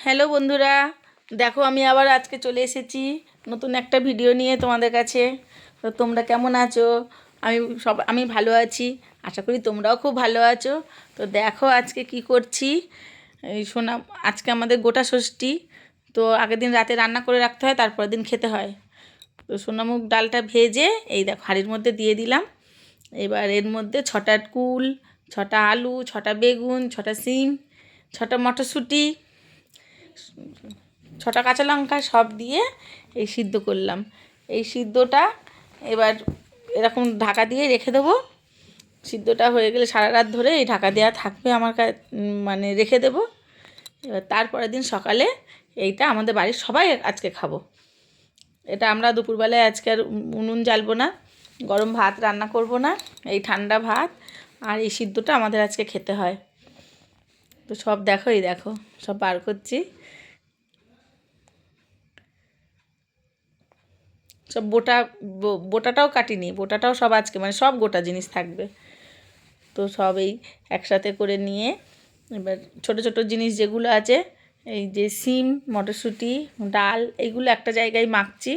Hello বন্ধুরা, দেখো আমি আবার আজকে চলে এসেছি নতুন একটা ভিডিও নিয়ে তোমাদের কাছে। তো তোমরা কেমন আছো? আমি ভালো আছি, আশা করি তোমরাও খুব ভালো আছো। তো দেখো আজকে কি করছি। এই সোনা, আজকে আমাদের গোটা ষষ্ঠী। তো আগের দিন রাতে রান্না করে রাখতে হয়, তারপরের দিন খেতে হয়। তো সোনামুগ ডালটা ভেজে এই দেখো হাঁড়ির মধ্যে দিয়ে দিলাম। এবার এর মধ্যে 6টা কুল, 6টা আলু, 6টা বেগুন, 6টা সিম, 6টা মটরশুঁটি, 6টা কাঁচা লঙ্কা সব দিয়ে এই সিদ্ধ করলাম। এই সিদ্ধটা এবার এরকম ঢাকা দিয়ে রেখে দেবো। সিদ্ধটা হয়ে গেলে সারা রাত ধরে এই ঢাকা দেওয়া থাকবে আমার মানে রেখে দেবো। এবার তারপরের দিন সকালে এইটা আমাদের বাড়ির সবাই আজকে খাবো। এটা আমরা দুপুরবেলায় আজকে আর উনুন জ্বালবো না, গরম ভাত রান্না করব না, এই ঠান্ডা ভাত আর এই সিদ্ধটা আমাদের আজকে খেতে হয়। তো সব দেখো, এই দেখো সব বার করছি। সব বোটাটাও কাটিনি, বোটাটাও সব আজকে মানে সব গোটা জিনিস থাকবে। তো সব এই একসাথে করে নিয়ে এবার ছোট ছোট জিনিস যেগুলো আছে, এই যে সিম, মটরশুঁটি, ডাল, এইগুলো একটা জায়গায় মাখছি,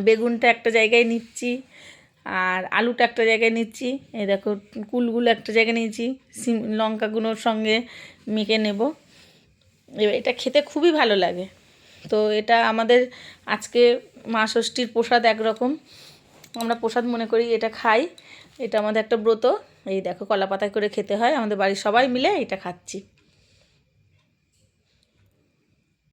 বেগুনটা একটা জায়গায় নিচ্ছি, আর আলুটা একটা জায়গায় নিচ্ছি। এই দেখো কুলগুলো একটা জায়গায় নিয়েছি, সিম লঙ্কাগুলোর সঙ্গে মেখে নেব। এবার এটা খেতে খুবই ভালো লাগে। তো এটা আমাদের আজকে মা ষষ্ঠীর প্রসাদ, একরকম আমরা প্রসাদ মনে করি, এটা খাই। এটা আমাদের একটা ব্রত। এই দেখো কলা পাতায় করে খেতে হয়, আমাদের বাড়ির সবাই মিলে এটা খাচ্ছি।